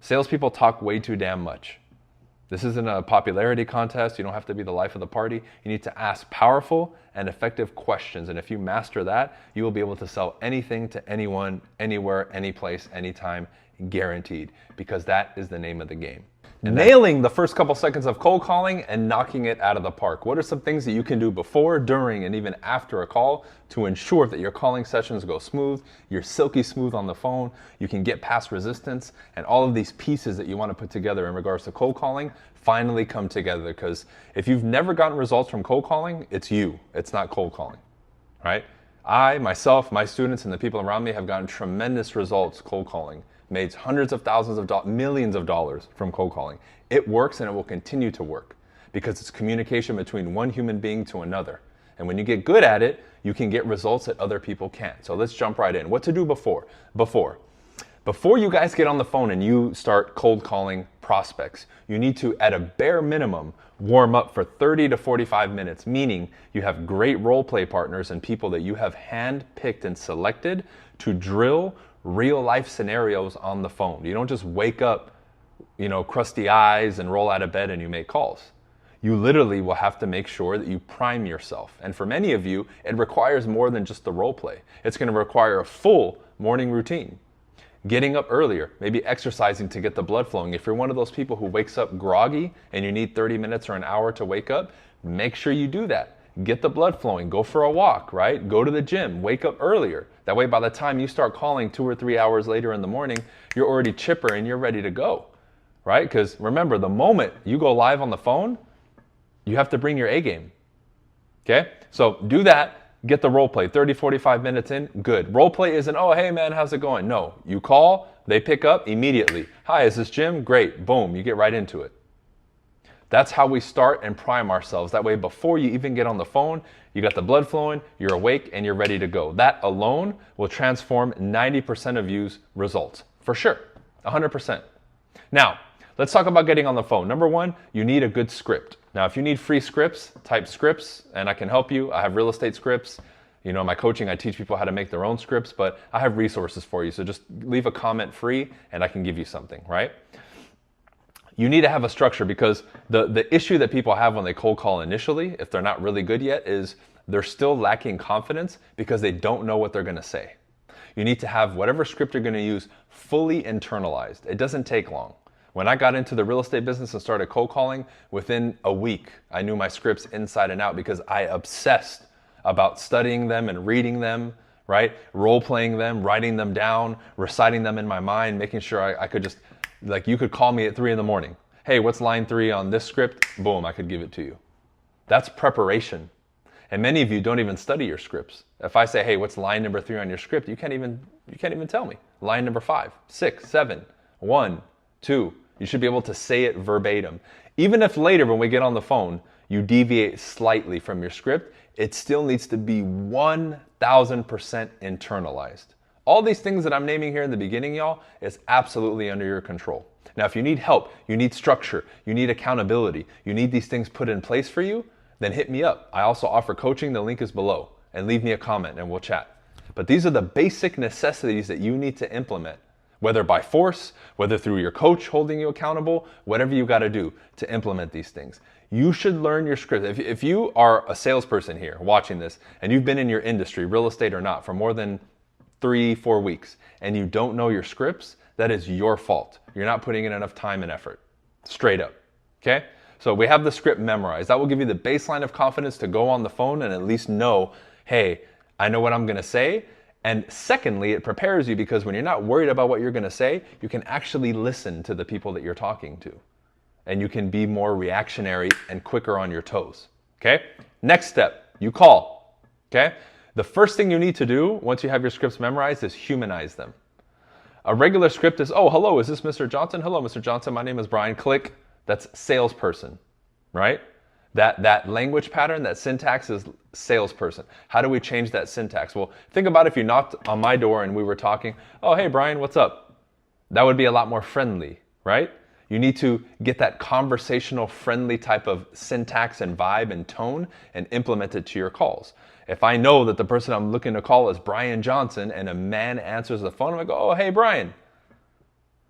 Salespeople talk way too damn much. This isn't a popularity contest. You don't have to be the life of the party. You need to ask powerful and effective questions. And if you master that, you will be able to sell anything to anyone, anywhere, any place, anytime, guaranteed, because that is the name of the game. And nailing the first couple seconds of cold calling and knocking it out of the park. What are some things that you can do before, during, and even after a call to ensure that your calling sessions go smooth, you're silky smooth on the phone, you can get past resistance, and all of these pieces that you want to put together in regards to cold calling finally come together? Because if you've never gotten results from cold calling, it's you. It's not cold calling, right? I, myself, my students, and the people around me have gotten tremendous results cold calling. Made hundreds of thousands of dollars, millions of dollars from cold calling. It works and it will continue to work because it's communication between one human being to another. And when you get good at it, you can get results that other people can't. So let's jump right in. What to do before? Before you guys get on the phone and you start cold calling prospects, you need to, at a bare minimum, warm up for 30 to 45 minutes, meaning you have great role play partners and people that you have hand-picked and selected to drill real life scenarios on the phone. You don't just wake up, crusty eyes and roll out of bed and you make calls. You literally will have to make sure that you prime yourself. And for many of you, it requires more than just the role play. It's going to require a full morning routine. Getting up earlier, maybe exercising to get the blood flowing. If you're one of those people who wakes up groggy and you need 30 minutes or an hour to wake up, make sure you do that. Get the blood flowing, go for a walk, right? Go to the gym, wake up earlier. That way, by the time you start calling 2 or 3 hours later in the morning, you're already chipper and you're ready to go, right? Because remember, the moment you go live on the phone, you have to bring your A game, okay? So do that, get the role play, 30, 45 minutes in, good. Role play isn't, oh, hey man, how's it going? No, you call, they pick up immediately. Hi, is this Jim? Great, boom, you get right into it. That's how we start and prime ourselves. That way, before you even get on the phone, you got the blood flowing, you're awake, and you're ready to go. That alone will transform 90% of you's results. For sure, 100%. Now, let's talk about getting on the phone. Number one, you need a good script. Now, if you need free scripts, type scripts, and I can help you. I have real estate scripts. In my coaching, I teach people how to make their own scripts, but I have resources for you. So just leave a comment free, and I can give you something, right? You need to have a structure because the issue that people have when they cold call initially, if they're not really good yet, is they're still lacking confidence because they don't know what they're going to say. You need to have whatever script you're going to use fully internalized. It doesn't take long. When I got into the real estate business and started cold calling, within a week, I knew my scripts inside and out because I obsessed about studying them and reading them, right? Role playing them, writing them down, reciting them in my mind, making sure I could just, like, you could call me at 3 a.m. Hey, what's line 3 on this script? Boom, I could give it to you. That's preparation. And many of you don't even study your scripts. If I say, hey, what's line number 3 on your script? You can't even tell me. Line number 5, 6, 7, 1, 2. You should be able to say it verbatim. Even if later when we get on the phone, you deviate slightly from your script, it still needs to be 1000% internalized. All these things that I'm naming here in the beginning, y'all, is absolutely under your control. Now, if you need help, you need structure, you need accountability, you need these things put in place for you, then hit me up. I also offer coaching. The link is below. And leave me a comment and we'll chat. But these are the basic necessities that you need to implement, whether by force, whether through your coach holding you accountable, whatever you got to do to implement these things. You should learn your script. If you are a salesperson here watching this and you've been in your industry, real estate or not, for more than 3-4 weeks and you don't know your scripts, that is your fault. You're not putting in enough time and effort. Straight up. Okay? So we have the script memorized. That will give you the baseline of confidence to go on the phone and at least know, hey, I know what I'm going to say. And secondly, it prepares you because when you're not worried about what you're going to say, you can actually listen to the people that you're talking to. And you can be more reactionary and quicker on your toes. Okay? Next step, you call. Okay? The first thing you need to do once you have your scripts memorized is humanize them. A regular script is, oh, hello, is this Mr. Johnson? Hello, Mr. Johnson, my name is Bryan. Click. That's salesperson, right? That language pattern, that syntax is salesperson. How do we change that syntax? Well, think about if you knocked on my door and we were talking, oh, hey, Bryan, what's up? That would be a lot more friendly, right? You need to get that conversational, friendly type of syntax and vibe and tone and implement it to your calls. If I know that the person I'm looking to call is Bryan Johnson and a man answers the phone, I'm like, oh, hey, Bryan.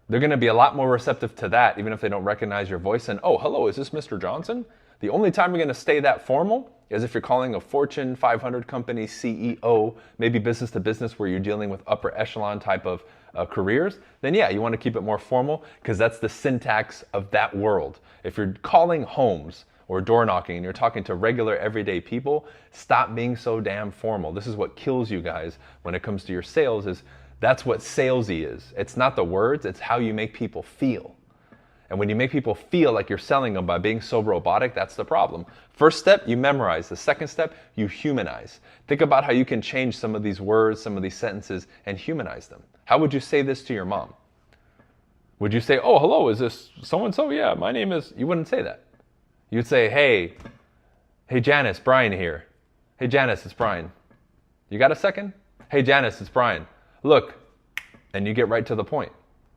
They're going to be a lot more receptive to that, even if they don't recognize your voice. And, oh, hello, is this Mr. Johnson? The only time you're going to stay that formal is if you're calling a Fortune 500 company CEO, maybe business to business where you're dealing with upper echelon type of careers. Then yeah, you want to keep it more formal because that's the syntax of that world. If you're calling homes or door knocking and you're talking to regular everyday people, stop being so damn formal. This is what kills you guys when it comes to your sales. Is that's what salesy is. It's not the words, it's how you make people feel. And when you make people feel like you're selling them by being so robotic, that's the problem. First step, you memorize. The second step, you humanize. Think about how you can change some of these words, some of these sentences, and humanize them. How would you say this to your mom? Would you say, oh, hello, is this so-and-so? Yeah, my name is... You wouldn't say that. You'd say, hey, Janice, Bryan here. Hey, Janice, it's Bryan. You got a second? Hey, Janice, it's Bryan. Look, and you get right to the point.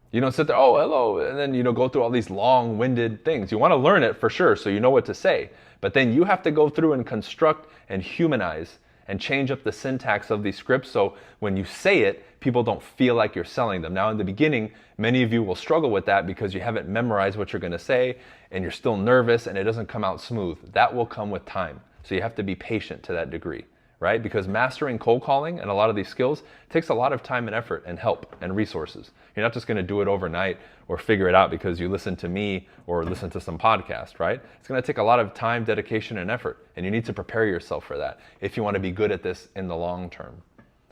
You don't sit there, oh, hello, and then, go through all these long-winded things. You want to learn it for sure so you know what to say. But then you have to go through and construct and humanize and change up the syntax of these scripts so when you say it, people don't feel like you're selling them. Now, in the beginning, many of you will struggle with that because you haven't memorized what you're going to say and you're still nervous and it doesn't come out smooth. That will come with time. So you have to be patient to that degree, right? Because mastering cold calling and a lot of these skills takes a lot of time and effort and help and resources. You're not just going to do it overnight or figure it out because you listen to me or listen to some podcast, right? It's going to take a lot of time, dedication, and effort, and you need to prepare yourself for that if you want to be good at this in the long term.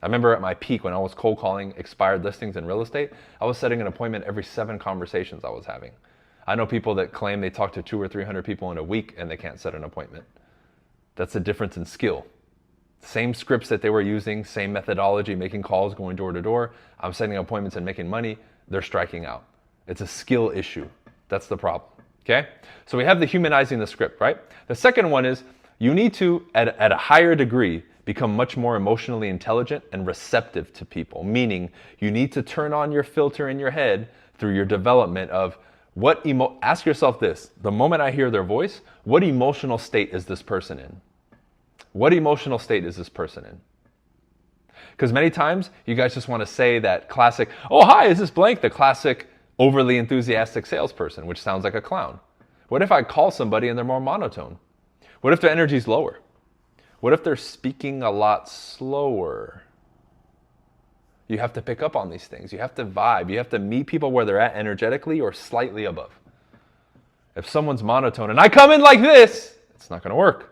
I remember at my peak when I was cold calling expired listings in real estate, I was setting an appointment every 7 conversations I was having. I know people that claim they talk to 200 or 300 people in a week and they can't set an appointment. That's a difference in skill. Same scripts that they were using, same methodology, making calls, going door to door. I'm setting appointments and making money. They're striking out. It's a skill issue. That's the problem. Okay? So we have the humanizing the script, right? The second one is you need to, at a higher degree, become much more emotionally intelligent and receptive to people. Meaning you need to turn on your filter in your head through your development of ask yourself this, the moment I hear their voice, what emotional state is this person in? What emotional state is this person in? Because many times you guys just want to say that classic, oh, hi, is this blank? The classic overly enthusiastic salesperson, which sounds like a clown. What if I call somebody and they're more monotone? What if their energy's lower? What if they're speaking a lot slower? You have to pick up on these things. You have to vibe. You have to meet people where they're at energetically or slightly above. If someone's monotone and I come in like this, it's not going to work.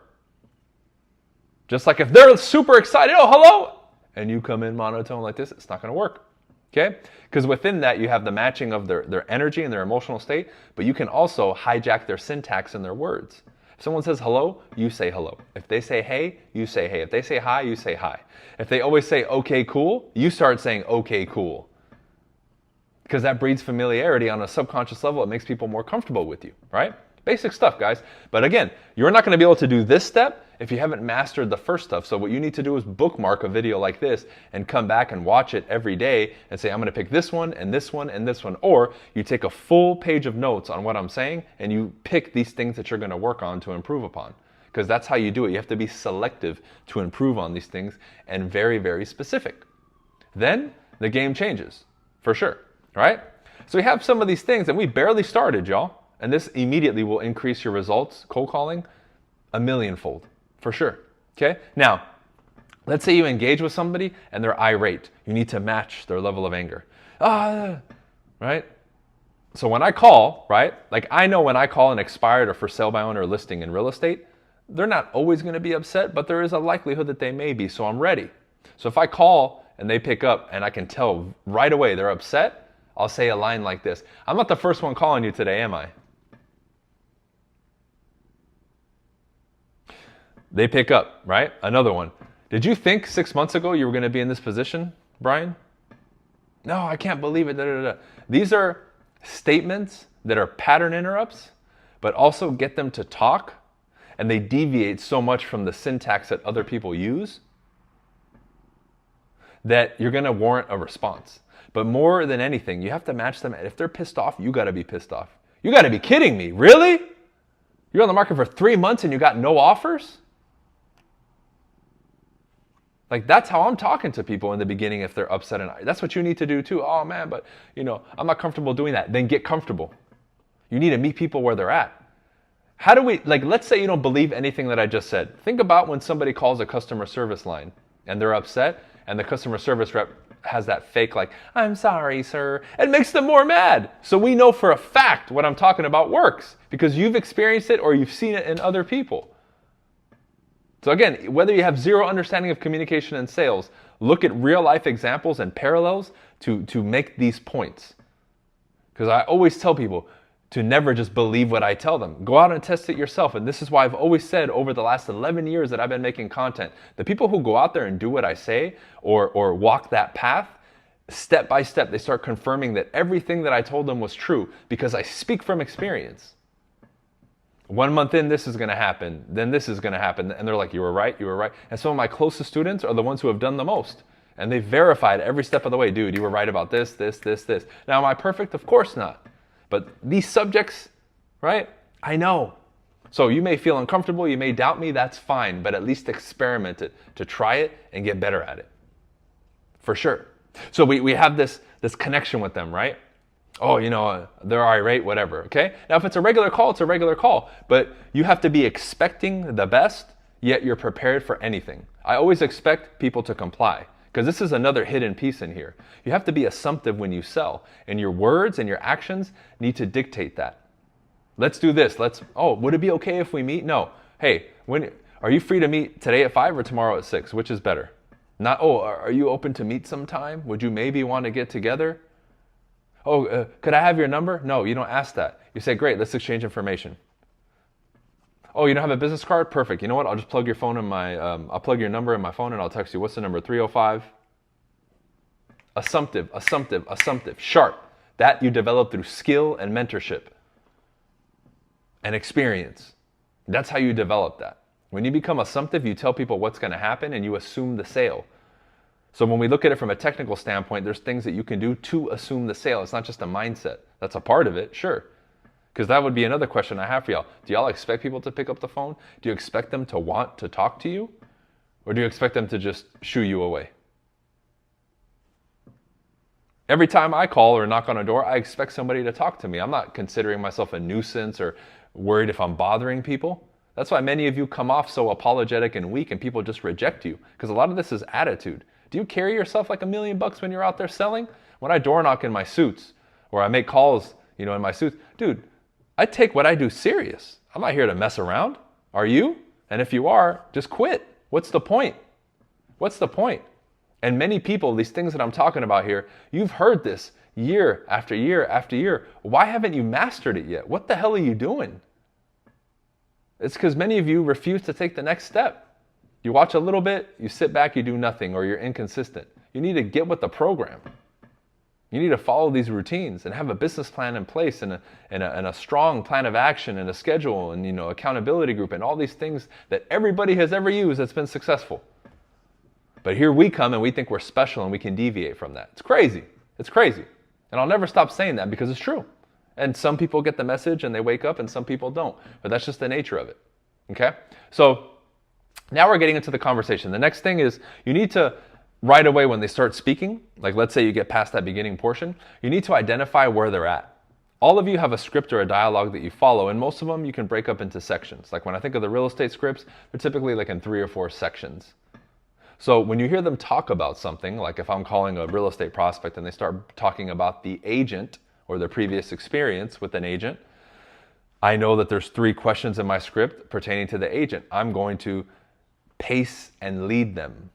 Just like if they're super excited, oh, hello, and you come in monotone like this, it's not going to work, okay? Because within that, you have the matching of their energy and their emotional state, but you can also hijack their syntax and their words. If someone says hello, you say hello. If they say hey, you say hey. If they say hi, you say hi. If they always say okay, cool, you start saying okay, cool. Because that breeds familiarity on a subconscious level. It makes people more comfortable with you, right? Basic stuff, guys. But again, you're not going to be able to do this step if you haven't mastered the first stuff. So what you need to do is bookmark a video like this and come back and watch it every day and say, I'm going to pick this one and this one and this one. Or you take a full page of notes on what I'm saying and you pick these things that you're going to work on to improve upon. Because that's how you do it. You have to be selective to improve on these things and very, very specific. Then the game changes, for sure, right? So we have some of these things and we barely started, y'all. And this immediately will increase your results, cold calling, 1,000,000-fold, for sure, okay? Now, let's say you engage with somebody and they're irate. You need to match their level of anger. Right? So when I call, right, like I know when I call an expired or for sale by owner listing in real estate, they're not always going to be upset, but there is a likelihood that they may be, so I'm ready. So if I call and they pick up and I can tell right away they're upset, I'll say a line like this. I'm not the first one calling you today, am I? They pick up, right? Another one. Did you think 6 months ago you were going to be in this position, Bryan? No, I can't believe it. Da, da, da. These are statements that are pattern interrupts, but also get them to talk, and they deviate so much from the syntax that other people use that you're going to warrant a response. But more than anything, you have to match them. If they're pissed off, you got to be pissed off. You got to be kidding me. Really? You're on the market for 3 months and you got no offers? Like, that's how I'm talking to people in the beginning if they're upset. And that's what you need to do too. Oh man, but I'm not comfortable doing that. Then get comfortable. You need to meet people where they're at. How do we, let's say you don't believe anything that I just said. Think about when somebody calls a customer service line and they're upset and the customer service rep has that fake, I'm sorry, sir. It makes them more mad. So we know for a fact what I'm talking about works because you've experienced it or you've seen it in other people. So again, whether you have zero understanding of communication and sales, look at real life examples and parallels to make these points. Because I always tell people to never just believe what I tell them. Go out and test it yourself. And this is why I've always said over the last 11 years that I've been making content, the people who go out there and do what I say or walk that path, step by step, they start confirming that everything that I told them was true because I speak from experience. 1 month in, this is going to happen. Then this is going to happen. And they're like, you were right, you were right. And some of my closest students are the ones who have done the most. And they've verified every step of the way. Dude, you were right about this, this, this, this. Now, am I perfect? Of course not. But these subjects, right? I know. So you may feel uncomfortable. You may doubt me. That's fine. But at least experiment it to try it and get better at it. For sure. So we have this connection with them, right? Oh, they're irate, whatever, okay? Now, if it's a regular call, it's a regular call. But you have to be expecting the best, yet you're prepared for anything. I always expect people to comply, because this is another hidden piece in here. You have to be assumptive when you sell, and your words and your actions need to dictate that. Let's do this. Would it be okay if we meet? No. Hey, are you free to meet today at 5 or tomorrow at 6? Which is better? Not, are you open to meet sometime? Would you maybe want to get together? Could I have your number? No, you don't ask that. You say, great, let's exchange information. Oh, you don't have a business card? Perfect. You know what? I'll just plug your phone in I'll plug your number in my phone and I'll text you. What's the number? 305? Assumptive, sharp. That you develop through skill and mentorship and experience. That's how you develop that. When you become assumptive, you tell people what's going to happen and you assume the sale. So when we look at it from a technical standpoint, there's things that you can do to assume the sale. It's not just a mindset. That's a part of it, sure. Because that would be another question I have for y'all. Do y'all expect people to pick up the phone? Do you expect them to want to talk to you? Or do you expect them to just shoo you away? Every time I call or knock on a door, I expect somebody to talk to me. I'm not considering myself a nuisance or worried if I'm bothering people. That's why many of you come off so apologetic and weak and people just reject you. Because a lot of this is attitude. Do you carry yourself like $1 million when you're out there selling? When I door knock in my suits or I make calls, in my suits, dude, I take what I do serious. I'm not here to mess around. Are you? And if you are, just quit. What's the point? What's the point? And many people, these things that I'm talking about here, you've heard this year after year after year. Why haven't you mastered it yet? What the hell are you doing? It's because many of you refuse to take the next step. You watch a little bit, you sit back, you do nothing, or you're inconsistent. You need to get with the program. You need to follow these routines and have a business plan in place and a strong plan of action and a schedule and accountability group and all these things that everybody has ever used that's been successful. But here we come and we think we're special and we can deviate from that. It's crazy. It's crazy. And I'll never stop saying that because it's true. And some people get the message and they wake up and some people don't. But that's just the nature of it. Okay? So now we're getting into the conversation. The next thing is you need to, right away when they start speaking, like let's say you get past that beginning portion, you need to identify where they're at. All of you have a script or a dialogue that you follow, and most of them you can break up into sections. Like when I think of the real estate scripts, they're typically like in 3 or 4 sections. So when you hear them talk about something, like if I'm calling a real estate prospect and they start talking about the agent or their previous experience with an agent, I know that there's 3 questions in my script pertaining to the agent. I'm going to pace and lead them,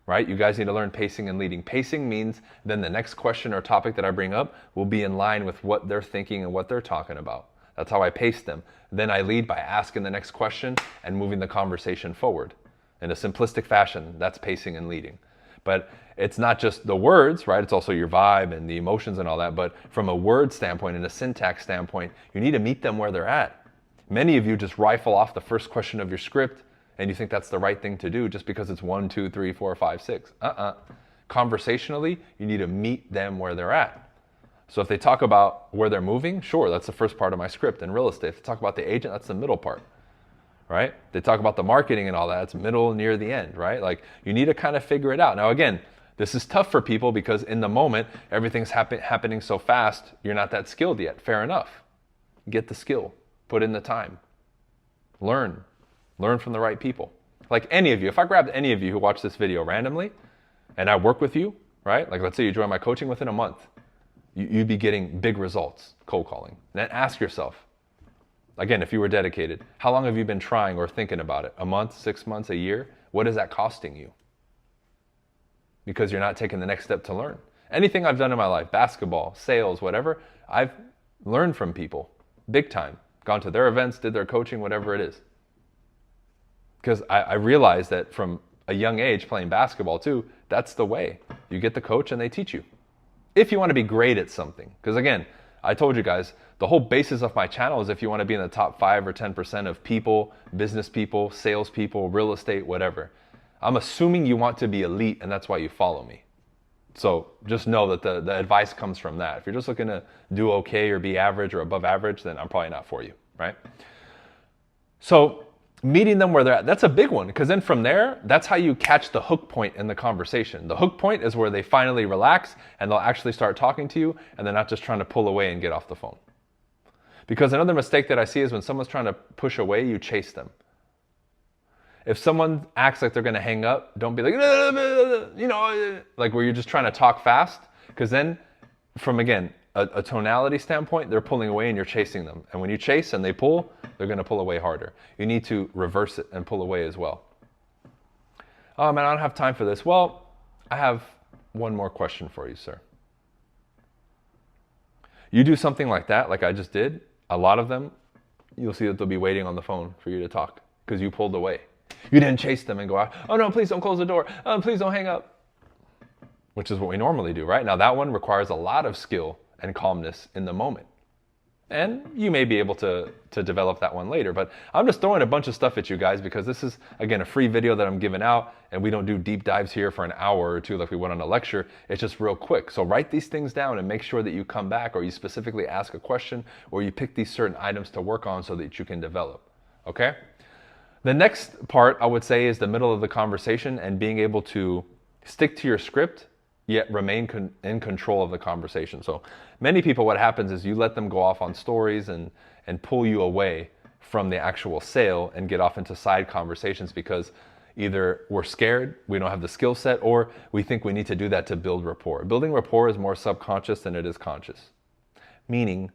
right? You guys need to learn pacing and leading. Pacing means then the next question or topic that I bring up will be in line with what they're thinking and what they're talking about. That's how I pace them. Then I lead by asking the next question and moving the conversation forward. In a simplistic fashion, that's pacing and leading. But it's not just the words, right? It's also your vibe and the emotions and all that. But from a word standpoint and a syntax standpoint, you need to meet them where they're at. Many of you just rifle off the first question of your script and you think that's the right thing to do just because it's 1, 2, 3, 4, 5, 6. Conversationally, you need to meet them where they're at. So if they talk about where they're moving, sure, that's the first part of my script in real estate. If they talk about the agent, that's the middle part. right? They talk about the marketing and all that. It's middle, near the end, right? Like you need to kind of figure it out. Now, again, this is tough for people because in the moment, everything's happening so fast, you're not that skilled yet. Fair enough. Get the skill, put in the time, learn from the right people. Like any of you, if I grabbed any of you who watch this video randomly and I work with you, right? Like let's say you join my coaching within a month, you'd be getting big results cold calling. Then ask yourself, again, if you were dedicated, how long have you been trying or thinking about it? A month, 6 months, a year? What is that costing you? Because you're not taking the next step to learn. Anything I've done in my life, basketball, sales, whatever, I've learned from people big time. Gone to their events, did their coaching, whatever it is. Because I realized that from a young age playing basketball too, that's the way. You get the coach and they teach you. If you want to be great at something. Because again, I told you guys, the whole basis of my channel is if you want to be in the top 5 or 10% of people, business people, sales people, real estate, whatever. I'm assuming you want to be elite and that's why you follow me. So just know that the advice comes from that. If you're just looking to do okay or be average or above average, then I'm probably not for you, right? So meeting them where they're at, that's a big one because then from there, that's how you catch the hook point in the conversation. The hook point is where they finally relax and they'll actually start talking to you and they're not just trying to pull away and get off the phone. Because another mistake that I see is when someone's trying to push away, you chase them. If someone acts like they're going to hang up, don't be like, like where you're just trying to talk fast. Because then from, again, a tonality standpoint, they're pulling away and you're chasing them. And when you chase and they pull, they're going to pull away harder. You need to reverse it and pull away as well. Oh man, I don't have time for this. Well, I have one more question for you, sir. You do something like that, like I just did, a lot of them, you'll see that they'll be waiting on the phone for you to talk because you pulled away. You didn't chase them and go out, oh no, please don't close the door. Oh, please don't hang up. Which is what we normally do, right? Now that one requires a lot of skill and calmness in the moment. And you may be able to develop that one later, but I'm just throwing a bunch of stuff at you guys because this is, again, a free video that I'm giving out and we don't do deep dives here for an hour or two like we went on a lecture. It's just real quick. So write these things down and make sure that you come back or you specifically ask a question or you pick these certain items to work on so that you can develop, okay? The next part I would say is the middle of the conversation and being able to stick to your script yet remain in control of the conversation. So many people, what happens is you let them go off on stories and pull you away from the actual sale and get off into side conversations because either we're scared, we don't have the skill set, or we think we need to do that to build rapport. Building rapport is more subconscious than it is conscious. Meaning,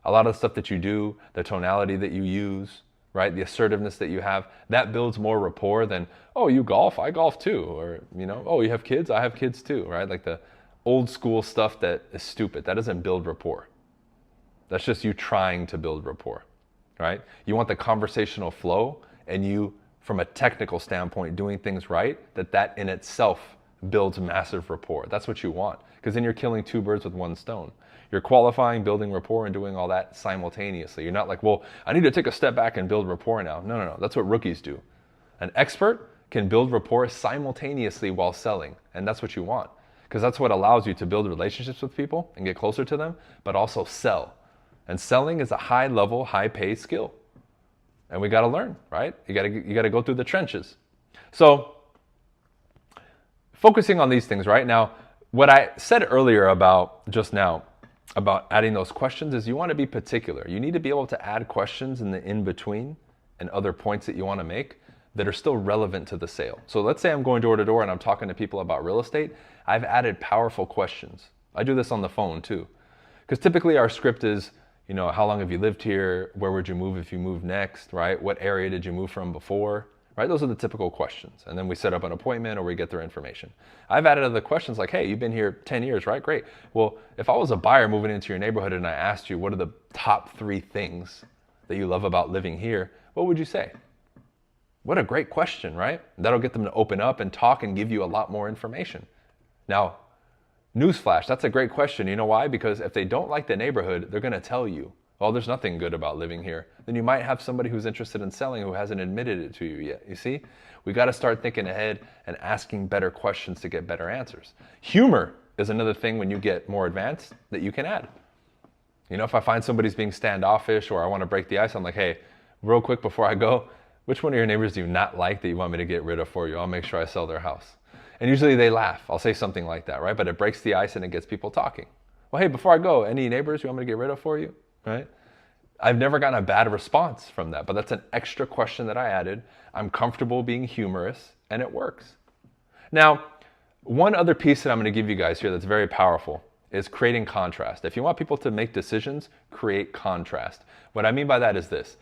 a lot of the stuff that you do, the tonality that you use, right? The assertiveness that you have, that builds more rapport than, oh, you golf, I golf too. Or, oh, you have kids, I have kids too, right? Like the old school stuff that is stupid. That doesn't build rapport. That's just you trying to build rapport, right? You want the conversational flow and you, from a technical standpoint, doing things right, that in itself builds massive rapport. That's what you want, because then you're killing 2 birds with 1 stone. You're qualifying, building rapport, and doing all that simultaneously. You're not like, well, I need to take a step back and build rapport now. No. That's what rookies do. An expert can build rapport simultaneously while selling, and that's what you want, because that's what allows you to build relationships with people and get closer to them, but also sell. And selling is a high-level, high-paid skill, and we got to learn, right? You got to go through the trenches. So, focusing on these things right now, what I said earlier about just now, about adding those questions is you want to be particular. You need to be able to add questions in the in-between and other points that you want to make that are still relevant to the sale. So let's say I'm going door to door and I'm talking to people about real estate. I've added powerful questions. I do this on the phone too. Because typically our script is, how long have you lived here? Where would you move if you moved next, right? What area did you move from before? Right? Those are the typical questions. And then we set up an appointment or we get their information. I've added other questions like, hey, you've been here 10 years, right? Great. Well, if I was a buyer moving into your neighborhood and I asked you, what are the top 3 things that you love about living here? What would you say? What a great question, right? That'll get them to open up and talk and give you a lot more information. Now, newsflash, that's a great question. You know why? Because if they don't like the neighborhood, they're going to tell you, oh, there's nothing good about living here. Then you might have somebody who's interested in selling who hasn't admitted it to you yet. You see? We got to start thinking ahead and asking better questions to get better answers. Humor is another thing when you get more advanced that you can add. If I find somebody's being standoffish or I want to break the ice, I'm like, hey, real quick before I go, Which one of your neighbors do you not like that you want me to get rid of for you? I'll make sure I sell their house. And usually they laugh. I'll say something like that, right? But it breaks the ice and it gets people talking. Well, hey, before I go, any neighbors you want me to get rid of for you, right? I've never gotten a bad response from that, but that's an extra question that I added. I'm comfortable being humorous, and it works. Now, one other piece that I'm going to give you guys here that's very powerful is creating contrast. If you want people to make decisions, create contrast. What I mean by that is this.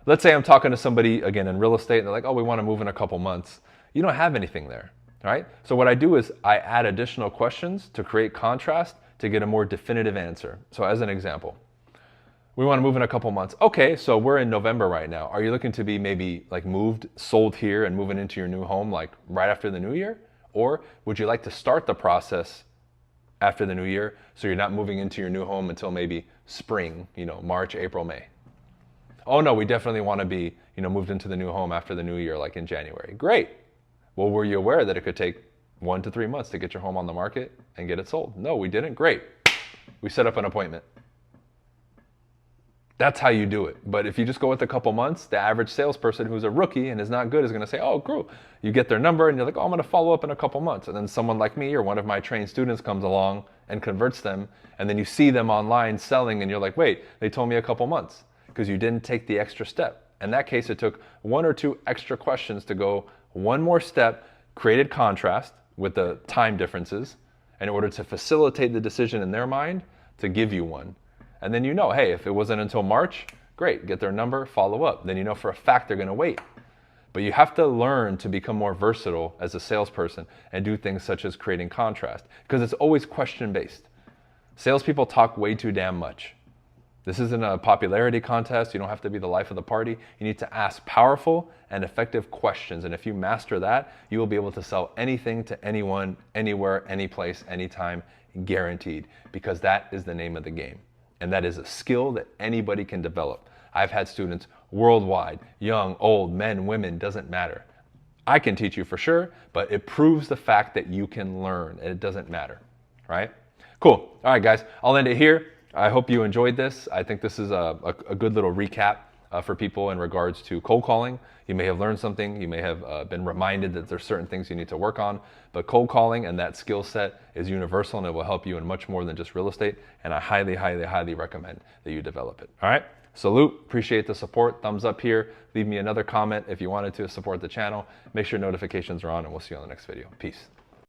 Let's say I'm talking to somebody, again, in real estate, and they're like, oh, we want to move in a couple months. You don't have anything there, right? So what I do is I add additional questions to create contrast to get a more definitive answer. So as an example, we want to move in a couple months. Okay, so we're in November right now. Are you looking to be maybe like moved, sold here and moving into your new home like right after the new year? Or would you like to start the process after the new year so you're not moving into your new home until maybe spring, March, April, May? Oh no, we definitely want to be, moved into the new home after the new year, like in January. Great. Well, were you aware that it could take 1 to 3 months to get your home on the market and get it sold? No, we didn't. Great. We set up an appointment. That's how you do it. But if you just go with a couple months, the average salesperson who's a rookie and is not good is going to say, oh, cool. You get their number and you're like, oh, I'm going to follow up in a couple months. And then someone like me or one of my trained students comes along and converts them. And then you see them online selling and you're like, wait, they told me a couple months because you didn't take the extra step. In that case, it took 1 or 2 extra questions to go one more step, created contrast with the time differences in order to facilitate the decision in their mind to give you one. And then hey, if it wasn't until March, great, get their number, follow up. Then you know for a fact they're going to wait. But you have to learn to become more versatile as a salesperson and do things such as creating contrast because it's always question-based. Salespeople talk way too damn much. This isn't a popularity contest. You don't have to be the life of the party. You need to ask powerful and effective questions. And if you master that, you will be able to sell anything to anyone, anywhere, anyplace, anytime, guaranteed, because that is the name of the game. And that is a skill that anybody can develop. I've had students worldwide, young, old, men, women, doesn't matter. I can teach you for sure, but it proves the fact that you can learn and it doesn't matter, right? Cool. All right, guys, I'll end it here. I hope you enjoyed this. I think this is a good little recap for people in regards to cold calling. You may have learned something. You may have been reminded that there's certain things you need to work on. But cold calling and that skill set is universal and it will help you in much more than just real estate. And I highly, highly, highly recommend that you develop it. All right. Salute. Appreciate the support. Thumbs up here. Leave me another comment if you wanted to support the channel. Make sure notifications are on and we'll see you on the next video. Peace.